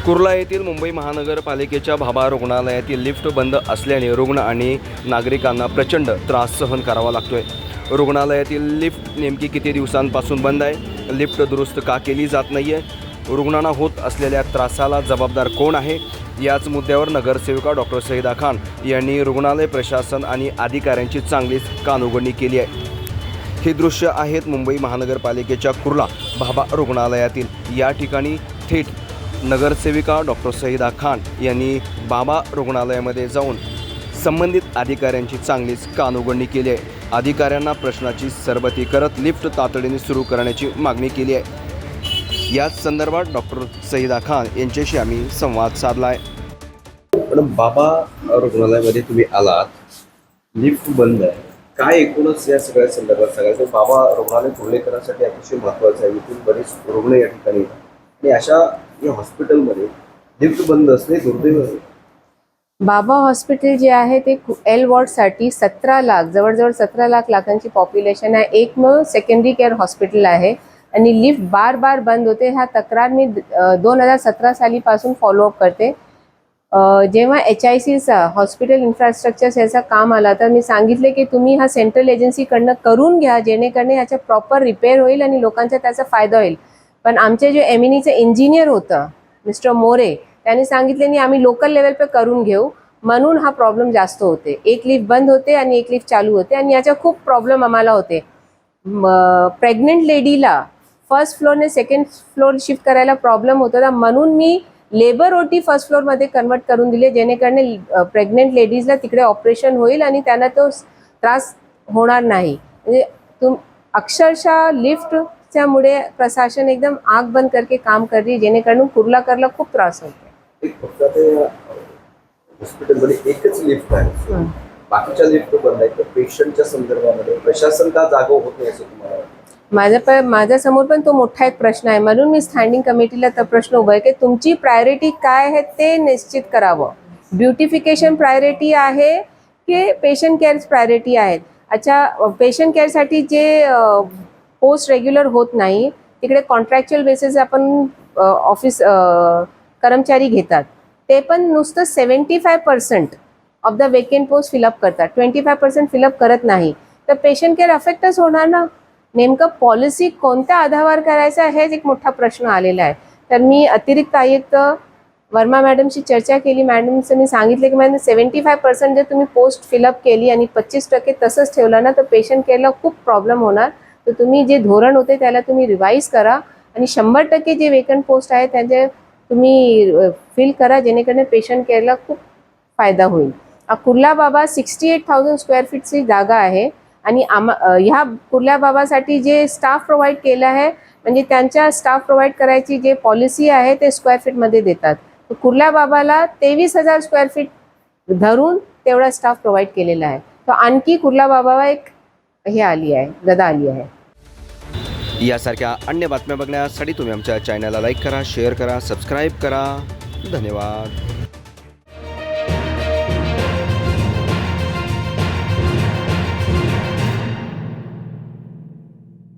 कुर्ला येथील मुंबई महानगरपालिकेच्या भाभा रुग्णालयातील लिफ्ट बंद असल्याने रुग्ण आणि नागरिकांना प्रचंड त्रास सहन करावा लागतोय। रुग्णालयातील लिफ्ट नेमकी किती दिवसांपासून बंद आहे? लिफ्ट दुरुस्त का केली जात नाही आहे? रुग्णांना होत असलेल्या त्रासाला जबाबदार कोण आहे? याच मुद्द्यावर नगरसेविका डॉक्टर सईदा खान यांनी रुग्णालय प्रशासन आणि अधिकाऱ्यांची चांगलीच कानउघडणी केली आहे। हे दृश्य आहेत मुंबई महानगरपालिकेच्या कुर्ला भाभा रुग्णालयातील। या ठिकाणी थेट नगरसेविका डॉक्टर सईदा खान यांनी भाभा रुग्णालयामध्ये जाऊन संबंधित अधिकाऱ्यांची चांगलीच कानउघडणी केली आहे। अधिकाऱ्यांना प्रश्नाची सरबती करत लिफ्ट तातडीने सुरू करण्याची मागणी केली आहे। याच संदर्भात डॉक्टर सईदा खान यांच्याशी आम्ही संवाद साधला आहे। पण बाबा रुग्णालयामध्ये तुम्ही आलात, लिफ्ट बंद आहे, काय एकूणच या सगळ्या संदर्भात सांगायचं? बाबा रुग्णालय पुणेकरांसाठी अतिशय महत्त्वाचं आहे। इथून बरेच रुग्ण या ठिकाणी येतात आणि अशा या हॉस्पिटलमध्ये लिफ्ट बंद असणे दुर्दैव आहे। बाबा हॉस्पिटल जे आहे ते एल वॉर्डसाठी 17 लाख जवळजवळ 17 लाखांची पॉप्युलेशन आहे। एकमेव सेकंडरी केअर हॉस्पिटल आहे आणि लिफ्ट बार बंद होते। ह्या तक्रार मी 2017 सालीपासून फॉलोअप करते। जेव्हा HICचा हॉस्पिटल इन्फ्रास्ट्रक्चर याचा काम आला तर मी सांगितले की तुम्ही हा सेंट्रल एजन्सीकडनं करून घ्या, जेणेकरून याचा प्रॉपर रिपेअर होईल आणि लोकांचा त्याचा फायदा होईल। पण आमचे जे एमिनीचे इंजिनियर होतं मिस्टर मोरे, त्यांनी सांगितले नाही आम्ही लोकल लेवल पे करून घेऊ, म्हणून हा प्रॉब्लेम जास्त होते। एक लिफ्ट बंद होते आणि एक लिफ्ट चालू होते आणि याचा खूप प्रॉब्लेम आम्हाला होते। प्रेग्नेंट लेडीला फर्स्ट फ्लोअरने सेकंड फ्लोअर शिफ्ट करायला प्रॉब्लेम होता, म्हणून मी लेबर OT फर्स्ट फ्लोअरमध्ये कन्वर्ट करून दिले, जेणेकरून प्रेग्नेंट लेडीजला तिकडे ऑपरेशन होईल आणि त्यांना तो त्रास होणार नाही। म्हणजे अक्षरशः लिफ्टच्यामुळे प्रशासन एकदम आग बंद करके काम कर रही, जेणेकरून कुर्लाकरला खूप त्रास होतो। एक फक्त ते हॉस्पिटलमध्ये एकच लिफ्ट आहे, बाकीच्या लिफ्ट बंद आहेत। तर पेशंटच्या संदर्भामध्ये प्रशासन का जागा होत नाही असं तुम्हाला वाटतं? माझ्यासमोर पण तो मोठा एक प्रश्न आहे, म्हणून मी स्टँडिंग कमिटीला तो प्रश्न उभा आहे की तुमची प्रायोरिटी काय आहे ते निश्चित करावं। ब्युटिफिकेशन प्रायोरिटी आहे की पेशंट केअर प्रायोरिटी आहेत? अच्छा, पेशंट केअरसाठी जे पोस्ट रेग्युलर होत नाही तिकडे कॉन्ट्रॅक्च्युअल बेसिस आपण ऑफिस कर्मचारी घेतात, ते पण नुसतं 75% of the vacant post fill up करतात, 25% फिलअप करत नाही। तर पेशंट केअर अफेक्टच होणार ना। नेमकं पॉलिसी कोणत्या आधारावर करायचं हेच एक मोठा प्रश्न आलेला आहे। तर मी अतिरिक्त आयुक्त वर्मा मॅडमशी चर्चा केली। मॅडमचं मी सांगितले की मॅडम 75% जर तुम्ही पोस्ट फिलअप केली आणि 25% तसंच ठेवलं ना तर पेशंट केअरला खूप प्रॉब्लेम होणार। तर तुम्ही जे धोरण होते त्याला तुम्ही रिवाईज करा आणि 100% जे वेकंट पोस्ट आहे त्यांचे तुम्ही फिल करा, जेणेकरून पेशंट केअरला खूप फायदा होईल। कुर्ला बाबा 68,000 स्क्वेअर फीटची जागा आहे आणि ह्या कुर्ला बाबासाठी जे स्टाफ प्रोव्हाइड केलं आहे, म्हणजे त्यांच्या स्टाफ प्रोव्हाइड करायची जे पॉलिसी आहे ते स्क्वेअर फीटमध्ये देतात। तर कुर्ला बाबाला 23,000 स्क्वेअर फीट धरून तेवढा स्टाफ प्रोव्हाइड केलेला आहे। तर आणखी कुर्ला बाबाला एक हे आली आहे, गदा आली आहे। यासारख्या अन्य बातम्या बघण्यासाठी तुम्ही आमच्या चॅनलला लाईक करा, शेअर करा, सबस्क्राईब करा। धन्यवाद।